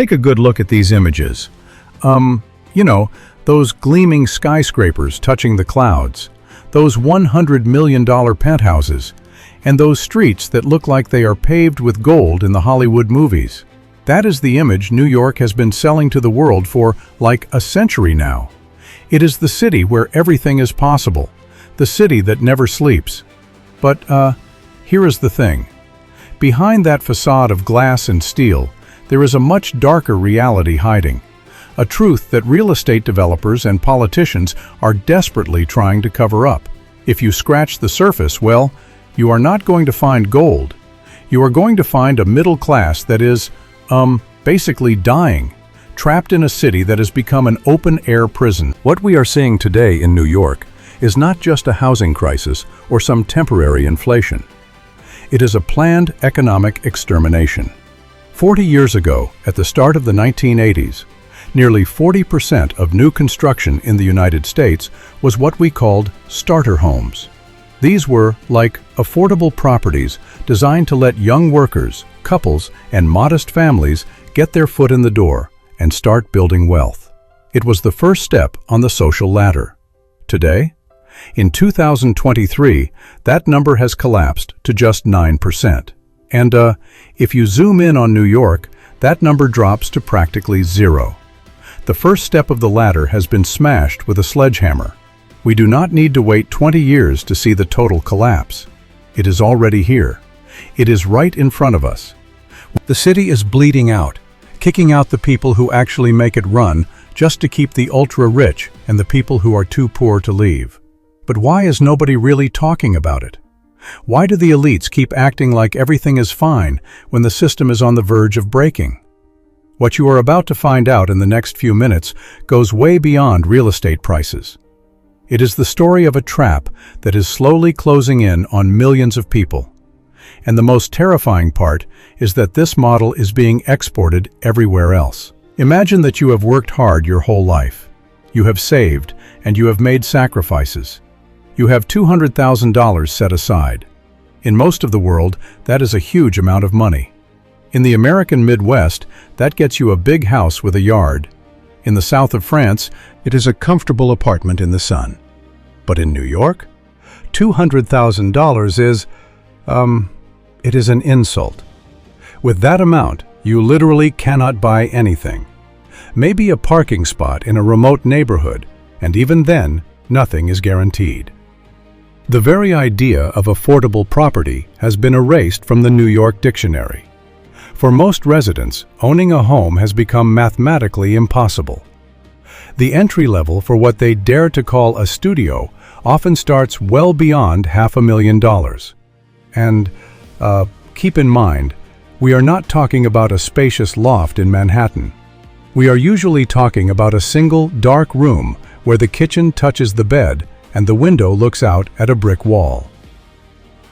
Take a good look at these images. Those gleaming skyscrapers touching the clouds, those $100 million penthouses, and those streets that look like they are paved with gold in the Hollywood movies. That is the image New York has been selling to the world for like a century now. It is the city where everything is possible, the city that never sleeps. But, here is the thing. Behind that facade of glass and steel, there is a much darker reality hiding. A truth that real estate developers and politicians are desperately trying to cover up. If you scratch the surface, well, you are not going to find gold. You are going to find a middle class that is, basically dying, trapped in a city that has become an open-air prison. What we are seeing today in New York is not just a housing crisis or some temporary inflation. It is a planned economic extermination. 40 years ago, at the start of the 1980s, nearly 40% of new construction in the United States was what we called starter homes. These were like affordable properties designed to let young workers, couples, and modest families get their foot in the door and start building wealth. It was the first step on the social ladder. Today, in 2023, that number has collapsed to just 9%. And if you zoom in on New York, that number drops to practically zero. The first step of the ladder has been smashed with a sledgehammer. We do not need to wait 20 years to see the total collapse. It is already here. It is right in front of us. The city is bleeding out, kicking out the people who actually make it run just to keep the ultra-rich and the people who are too poor to leave. But why is nobody really talking about it? Why do the elites keep acting like everything is fine when the system is on the verge of breaking? What you are about to find out in the next few minutes goes way beyond real estate prices. It is the story of a trap that is slowly closing in on millions of people. And the most terrifying part is that this model is being exported everywhere else. Imagine that you have worked hard your whole life. You have saved, and you have made sacrifices. You have $200,000 set aside. In most of the world, that is a huge amount of money. In the American Midwest, that gets you a big house with a yard. In the south of France, it is a comfortable apartment in the sun. But in New York, $200,000 is, it is an insult. With that amount, you literally cannot buy anything. Maybe a parking spot in a remote neighborhood, and even then, nothing is guaranteed. The very idea of affordable property has been erased from the New York dictionary. For most residents, owning a home has become mathematically impossible. The entry level for what they dare to call a studio often starts well beyond $500,000. And, keep in mind, we are not talking about a spacious loft in Manhattan. We are usually talking about a single, dark room where the kitchen touches the bed and the window looks out at a brick wall.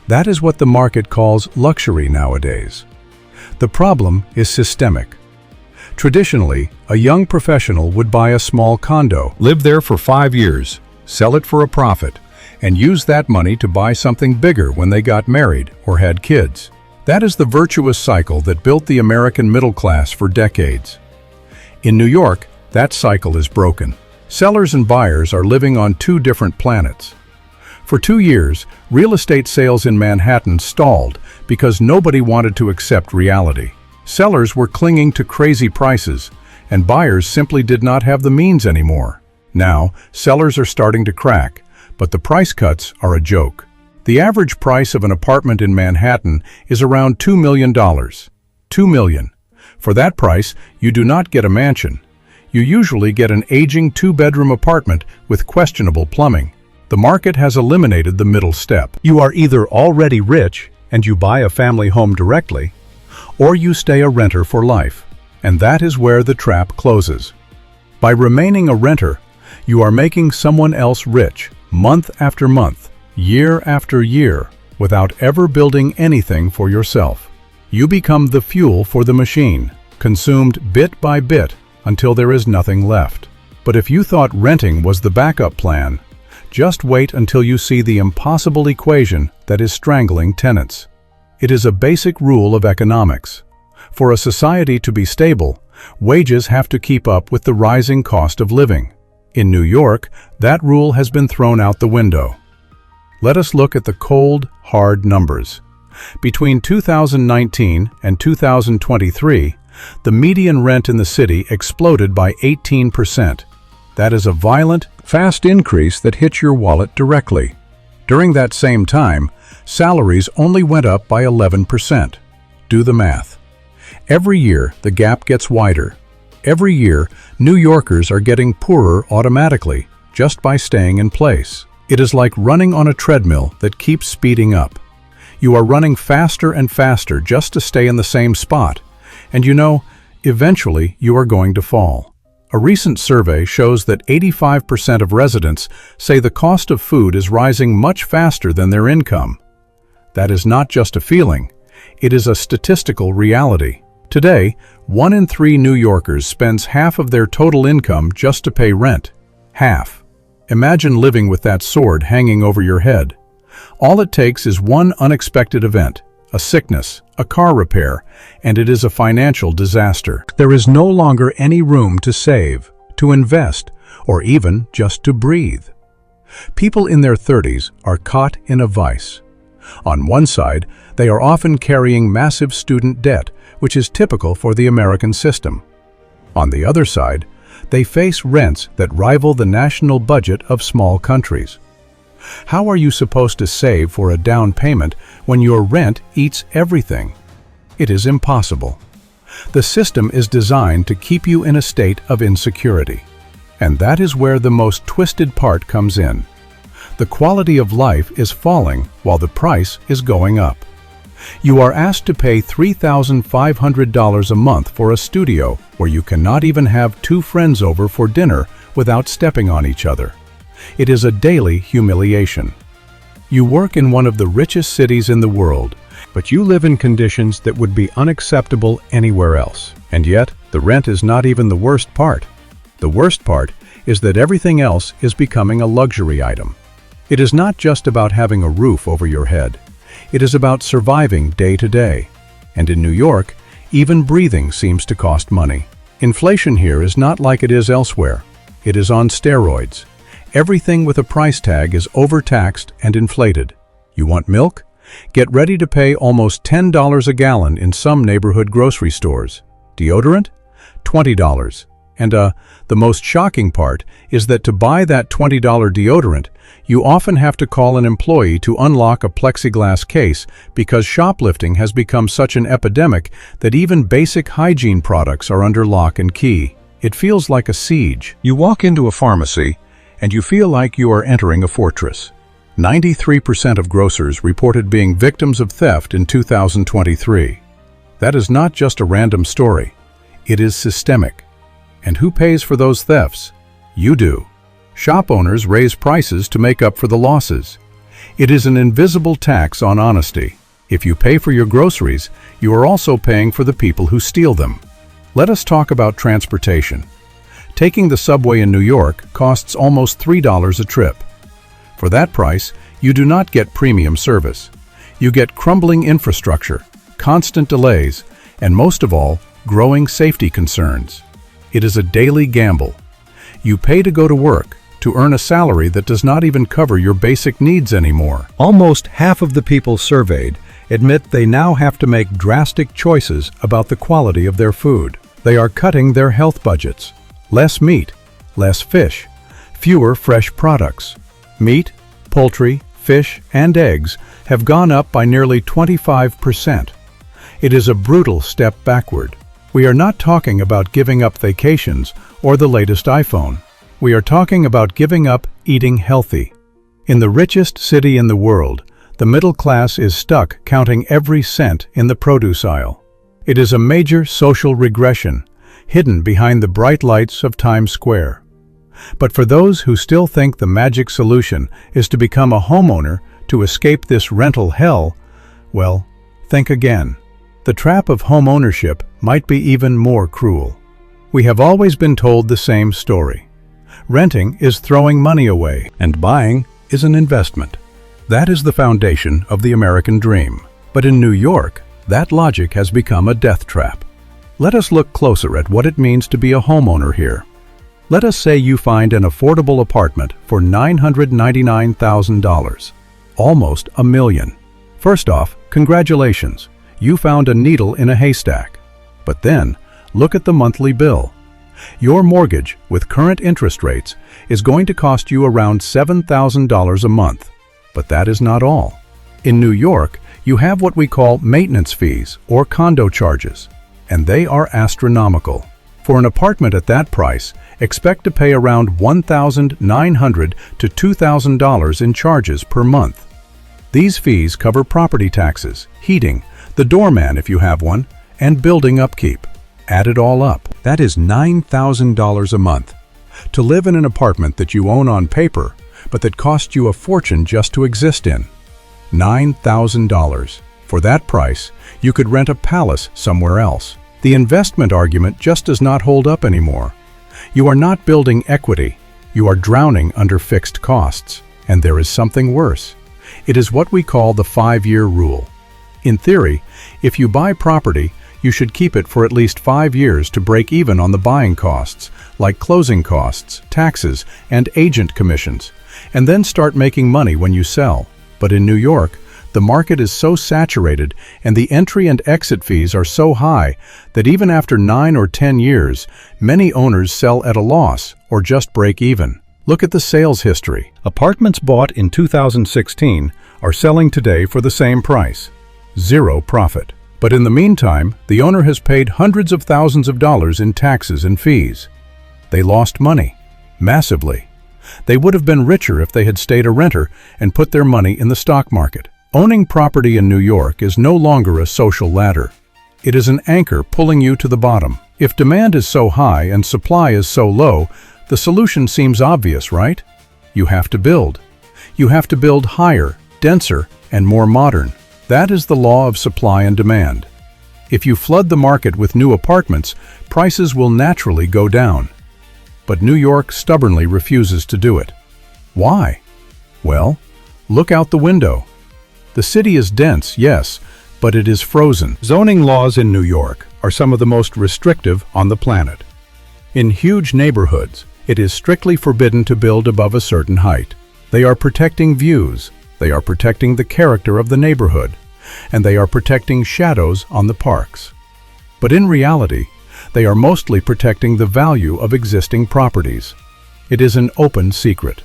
That is what the market calls luxury nowadays. The problem is systemic. Traditionally, a young professional would buy a small condo, live there for 5 years, sell it for a profit, and use that money to buy something bigger when they got married or had kids. That is the virtuous cycle that built the American middle class for decades. In New York, that cycle is broken. Sellers and buyers are living on two different planets. For 2 years, real estate sales in Manhattan stalled because nobody wanted to accept reality. Sellers were clinging to crazy prices, and buyers simply did not have the means anymore. Now, sellers are starting to crack, but the price cuts are a joke. The average price of an apartment in Manhattan is around $2 million. $2 million. For that price, you do not get a mansion. You usually get an aging 2-bedroom apartment with questionable plumbing. The market has eliminated the middle step. You are either already rich and you buy a family home directly, or you stay a renter for life. And that is where the trap closes. By remaining a renter, you are making someone else rich, month after month, year after year, without ever building anything for yourself. You become the fuel for the machine, consumed bit by bit until there is nothing left. But if you thought renting was the backup plan, just wait until you see the impossible equation that is strangling tenants. It is a basic rule of economics. For a society to be stable, Wages have to keep up with the rising cost of living. In New York, that rule has been thrown out the window. Let us look at the cold, hard numbers. Between 2019 and 2023, the median rent in the city exploded by 18%. That is a violent, fast increase that hits your wallet directly. During that same time, salaries only went up by 11%. Do the math. Every year, the gap gets wider. Every year, New Yorkers are getting poorer automatically, just by staying in place. It is like running on a treadmill that keeps speeding up. You are running faster and faster just to stay in the same spot. And you know, eventually you are going to fall. A recent survey shows that 85% of residents say the cost of food is rising much faster than their income. That is not just a feeling, it is a statistical reality. Today, 1 in 3 New Yorkers spends half of their total income just to pay rent. Half. Imagine living with that sword hanging over your head. All it takes is one unexpected event, a sickness, a car repair, and it is a financial disaster. There is no longer any room to save, to invest, or even just to breathe. People in their 30s are caught in a vice. On one side, they are often carrying massive student debt, which is typical for the American system. On the other side, they face rents that rival the national budget of small countries. How are you supposed to save for a down payment when your rent eats everything? It is impossible. The system is designed to keep you in a state of insecurity. And that is where the most twisted part comes in. The quality of life is falling while the price is going up. You are asked to pay $3,500 a month for a studio where you cannot even have 2 friends over for dinner without stepping on each other. It is a daily humiliation. You work in one of the richest cities in the world, but you live in conditions that would be unacceptable anywhere else. And yet, the rent is not even the worst part. The worst part is that everything else is becoming a luxury item. It is not just about having a roof over your head. It is about surviving day to day. And in New York, even breathing seems to cost money. Inflation here is not like it is elsewhere. It is on steroids. Everything with a price tag is overtaxed and inflated. You want milk? Get ready to pay almost $10 a gallon in some neighborhood grocery stores. Deodorant? $20. And the most shocking part is that to buy that $20 deodorant, you often have to call an employee to unlock a plexiglass case because shoplifting has become such an epidemic that even basic hygiene products are under lock and key. It feels like a siege. You walk into a pharmacy, and you feel like you are entering a fortress. 93% of grocers reported being victims of theft in 2023. That is not just a random story. It is systemic. And who pays for those thefts? You do. Shop owners raise prices to make up for the losses. It is an invisible tax on honesty. If you pay for your groceries, you are also paying for the people who steal them. Let us talk about transportation. Taking the subway in New York costs almost $3 a trip. For that price, you do not get premium service. You get crumbling infrastructure, constant delays, and most of all, growing safety concerns. It is a daily gamble. You pay to go to work, to earn a salary that does not even cover your basic needs anymore. Almost half of the people surveyed admit they now have to make drastic choices about the quality of their food. They are cutting their health budgets. Less meat, less fish, fewer fresh products. Meat, poultry, fish, and eggs have gone up by nearly 25%. It is a brutal step backward. We are not talking about giving up vacations or the latest iPhone. We are talking about giving up eating healthy. In the richest city in the world, the middle class is stuck counting every cent in the produce aisle. It is a major social regression, hidden behind the bright lights of Times Square. But for those who still think the magic solution is to become a homeowner to escape this rental hell, well, think again. The trap of home ownership might be even more cruel. We have always been told the same story. Renting is throwing money away, and buying is an investment. That is the foundation of the American dream. But in New York, that logic has become a death trap. Let us look closer at what it means to be a homeowner here. Let us say you find an affordable apartment for $999,000, almost $1 million. First off, congratulations, you found a needle in a haystack. But then, look at the monthly bill. Your mortgage, with current interest rates, is going to cost you around $7,000 a month. But that is not all. In New York, you have what we call maintenance fees or condo charges, and they are astronomical. For an apartment at that price, expect to pay around $1,900 to $2,000 in charges per month. These fees cover property taxes, heating, the doorman if you have one, and building upkeep. Add it all up, that is $9,000 a month. To live in an apartment that you own on paper, but that costs you a fortune just to exist in. $9,000. For that price, you could rent a palace somewhere else. The investment argument just does not hold up anymore. You are not building equity. You are drowning under fixed costs. And there is something worse. It is what we call the 5-year rule. In theory, if you buy property, you should keep it for at least 5 years to break even on the buying costs, like closing costs, taxes, and agent commissions, and then start making money when you sell. But in New York, the market is so saturated and the entry and exit fees are so high that even after 9 or 10 years, many owners sell at a loss or just break even. Look at the sales history. Apartments bought in 2016 are selling today for the same price. Zero profit. But in the meantime, the owner has paid hundreds of thousands of dollars in taxes and fees. They lost money. Massively. They would have been richer if they had stayed a renter and put their money in the stock market. Owning property in New York is no longer a social ladder. It is an anchor pulling you to the bottom. If demand is so high and supply is so low, the solution seems obvious, right? You have to build. You have to build higher, denser, and more modern. That is the law of supply and demand. If you flood the market with new apartments, prices will naturally go down. But New York stubbornly refuses to do it. Why? Well, look out the window. The city is dense, yes, but it is frozen. Zoning laws in New York are some of the most restrictive on the planet. In huge neighborhoods, it is strictly forbidden to build above a certain height. They are protecting views. They are protecting the character of the neighborhood, and they are protecting shadows on the parks. But in reality, they are mostly protecting the value of existing properties. It is an open secret.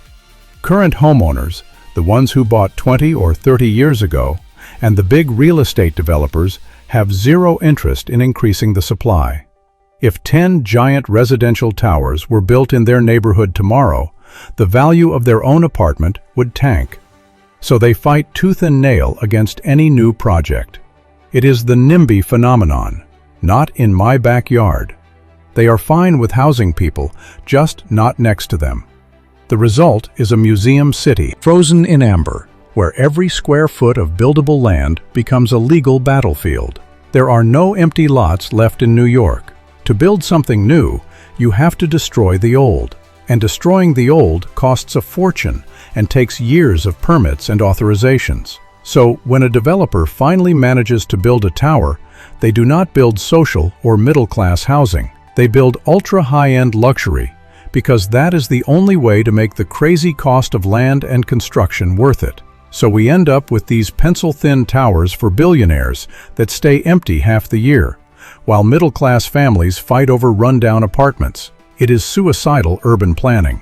Current homeowners, the ones who bought 20 or 30 years ago, and the big real estate developers have zero interest in increasing the supply. If 10 giant residential towers were built in their neighborhood tomorrow, the value of their own apartment would tank. So they fight tooth and nail against any new project. It is the NIMBY phenomenon, not in my backyard. They are fine with housing people, just not next to them. The result is a museum city, frozen in amber, where every square foot of buildable land becomes a legal battlefield. There are no empty lots left in New York. To build something new, you have to destroy the old. And destroying the old costs a fortune and takes years of permits and authorizations. So, when a developer finally manages to build a tower, they do not build social or middle-class housing. They build ultra-high-end luxury, because that is the only way to make the crazy cost of land and construction worth it. So we end up with these pencil-thin towers for billionaires that stay empty half the year, while middle-class families fight over rundown apartments. It is suicidal urban planning.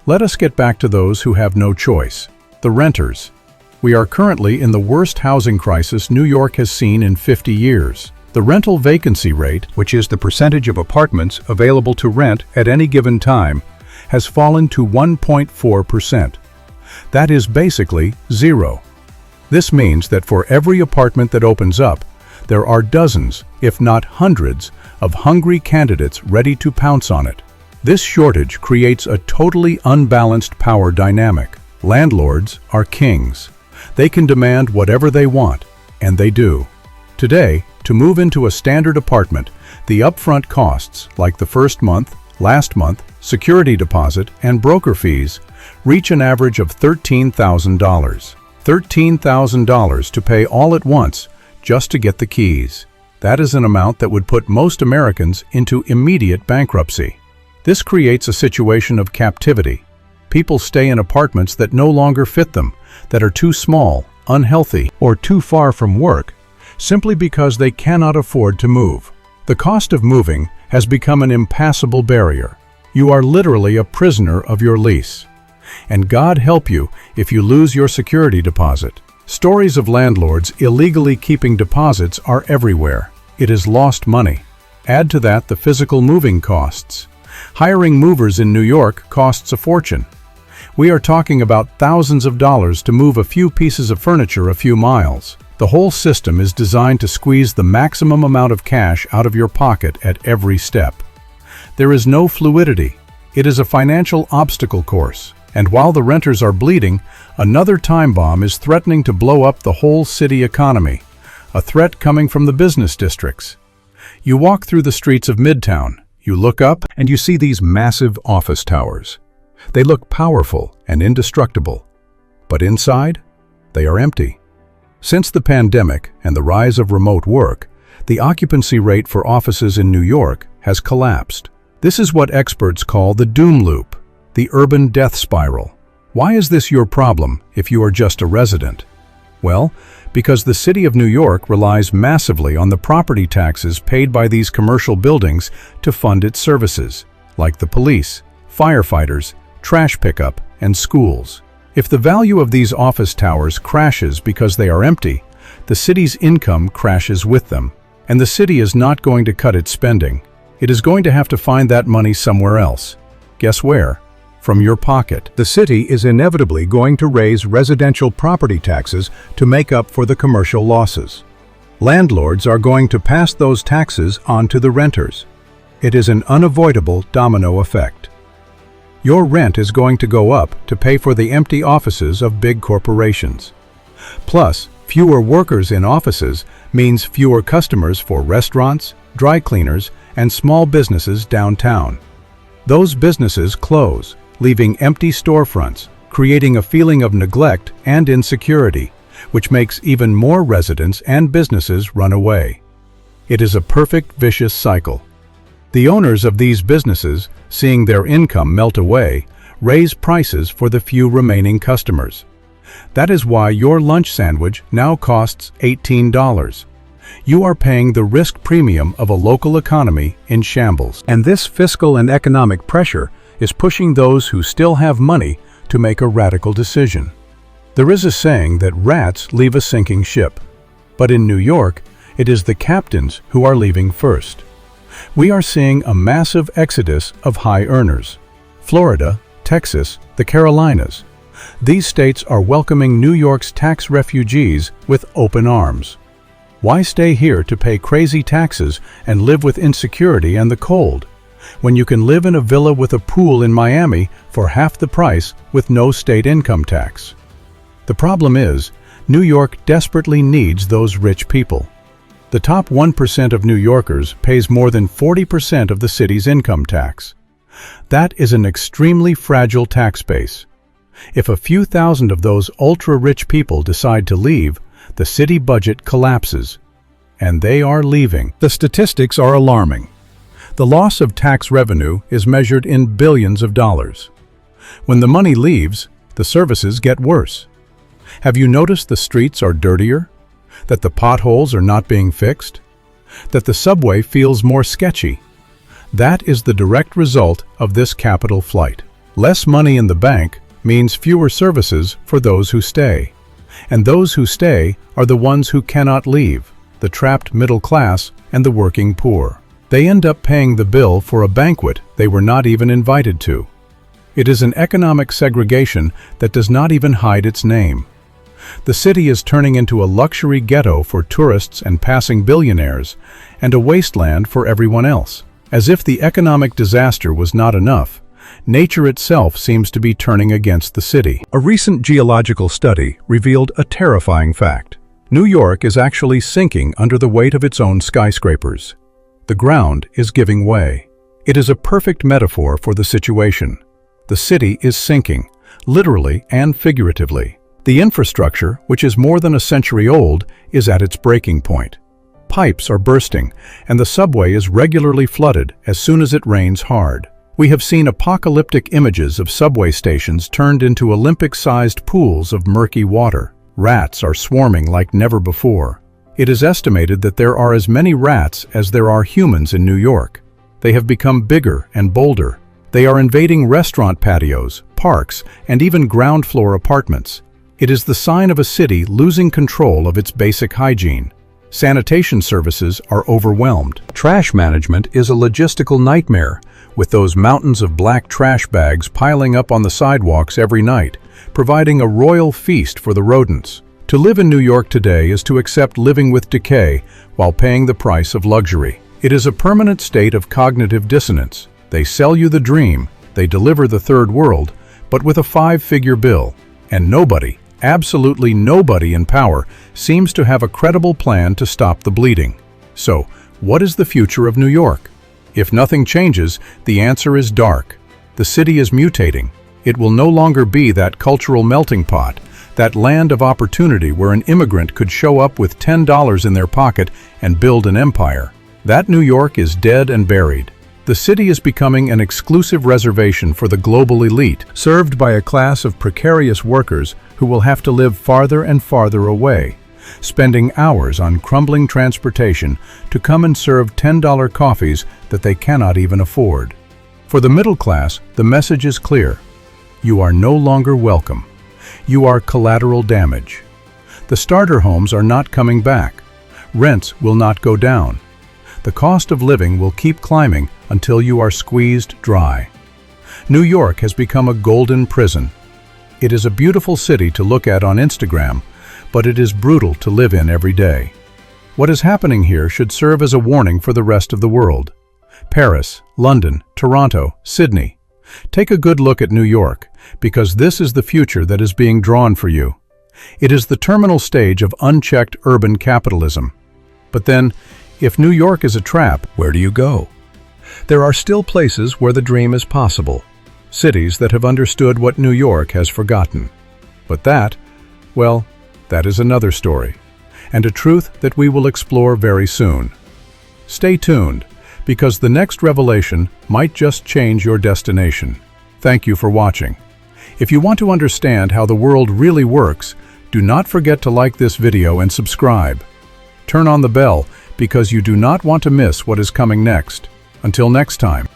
Let us get back to those who have no choice, the renters. We are currently in the worst housing crisis New York has seen in 50 years. The rental vacancy rate, which is the percentage of apartments available to rent at any given time, has fallen to 1.4%. That is basically zero. This means that for every apartment that opens up, there are dozens, if not hundreds, of hungry candidates ready to pounce on it. This shortage creates a totally unbalanced power dynamic. Landlords are kings. They can demand whatever they want, and they do. Today, to move into a standard apartment, the upfront costs, like the first month, last month, security deposit, and broker fees, reach an average of $13,000. $13,000 to pay all at once just to get the keys. That is an amount that would put most Americans into immediate bankruptcy. This creates a situation of captivity. People stay in apartments that no longer fit them, that are too small, unhealthy, or too far from work, simply because they cannot afford to move. The cost of moving has become an impassable barrier. You are literally a prisoner of your lease. And God help you if you lose your security deposit. Stories of landlords illegally keeping deposits are everywhere. It is lost money. Add to that the physical moving costs. Hiring movers in New York costs a fortune. We are talking about thousands of dollars to move a few pieces of furniture a few miles. The whole system is designed to squeeze the maximum amount of cash out of your pocket at every step. There is no fluidity. It is a financial obstacle course. And while the renters are bleeding, another time bomb is threatening to blow up the whole city economy, a threat coming from the business districts. You walk through the streets of Midtown, you look up, and you see these massive office towers. They look powerful and indestructible, but inside, they are empty. Since the pandemic and the rise of remote work, the occupancy rate for offices in New York has collapsed. This is what experts call the doom loop, the urban death spiral. Why is this your problem if you are just a resident? Well, because the city of New York relies massively on the property taxes paid by these commercial buildings to fund its services, like the police, firefighters, trash pickup, and schools. If the value of these office towers crashes because they are empty, the city's income crashes with them. And the city is not going to cut its spending. It is going to have to find that money somewhere else. Guess where? From your pocket. The city is inevitably going to raise residential property taxes to make up for the commercial losses. Landlords are going to pass those taxes on to the renters. It is an unavoidable domino effect. Your rent is going to go up to pay for the empty offices of big corporations. Plus, fewer workers in offices means fewer customers for restaurants, dry cleaners, and small businesses downtown. Those businesses close, leaving empty storefronts, creating a feeling of neglect and insecurity, which makes even more residents and businesses run away. It is a perfect vicious cycle. The owners of these businesses, seeing their income melt away, raise prices for the few remaining customers. That is why your lunch sandwich now costs $18. You are paying the risk premium of a local economy in shambles. And this fiscal and economic pressure is pushing those who still have money to make a radical decision. There is a saying that rats leave a sinking ship, but in New York, it is the captains who are leaving first. We are seeing a massive exodus of high earners. Florida, Texas, the Carolinas. These states are welcoming New York's tax refugees with open arms. Why stay here to pay crazy taxes and live with insecurity and the cold, when you can live in a villa with a pool in Miami for half the price with no state income tax? The problem is, New York desperately needs those rich people. The top 1% of New Yorkers pays more than 40% of the city's income tax. That is an extremely fragile tax base. If a few thousand of those ultra-rich people decide to leave, the city budget collapses. And they are leaving. The statistics are alarming. The loss of tax revenue is measured in billions of dollars. When the money leaves, the services get worse. Have you noticed the streets are dirtier? That the potholes are not being fixed? That the subway feels more sketchy? That is the direct result of this capital flight. Less money in the bank means fewer services for those who stay. And those who stay are the ones who cannot leave, the trapped middle class and the working poor. They end up paying the bill for a banquet they were not even invited to. It is an economic segregation that does not even hide its name. The city is turning into a luxury ghetto for tourists and passing billionaires, and a wasteland for everyone else. As if the economic disaster was not enough, nature itself seems to be turning against the city. A recent geological study revealed a terrifying fact. New York is actually sinking under the weight of its own skyscrapers. The ground is giving way. It is a perfect metaphor for the situation. The city is sinking, literally and figuratively. The infrastructure, which is more than a century old, is at its breaking point. Pipes are bursting, and the subway is regularly flooded as soon as it rains hard. We have seen apocalyptic images of subway stations turned into Olympic-sized pools of murky water. Rats are swarming like never before. It is estimated that there are as many rats as there are humans in New York. They have become bigger and bolder. They are invading restaurant patios, parks, and even ground-floor apartments. It is the sign of a city losing control of its basic hygiene. Sanitation services are overwhelmed. Trash management is a logistical nightmare, with those mountains of black trash bags piling up on the sidewalks every night, providing a royal feast for the rodents. To live in New York today is to accept living with decay while paying the price of luxury. It is a permanent state of cognitive dissonance. They sell you the dream, they deliver the third world, but with a 5-figure bill. And nobody, absolutely nobody in power, seems to have a credible plan to stop the bleeding. So, what is the future of New York? If nothing changes, the answer is dark. The city is mutating. It will no longer be that cultural melting pot, that land of opportunity where an immigrant could show up with $10 in their pocket and build an empire. That New York is dead and buried. The city is becoming an exclusive reservation for the global elite, served by a class of precarious workers who will have to live farther and farther away, spending hours on crumbling transportation to come and serve $10 coffees that they cannot even afford. For the middle class, the message is clear. You are no longer welcome. You are collateral damage. The starter homes are not coming back. Rents will not go down. The cost of living will keep climbing until you are squeezed dry. New York has become a golden prison. It is a beautiful city to look at on Instagram, but it is brutal to live in every day. What is happening here should serve as a warning for the rest of the world. Paris, London, Toronto, Sydney. Take a good look at New York, because this is the future that is being drawn for you. It is the terminal stage of unchecked urban capitalism. But then, if New York is a trap, where do you go? There are still places where the dream is possible. Cities that have understood what New York has forgotten. But that, well, that is another story, and a truth that we will explore very soon. Stay tuned, because the next revelation might just change your destination. Thank you for watching. If you want to understand how the world really works, do not forget to like this video and subscribe. Turn on the bell, because you do not want to miss what is coming next. Until next time.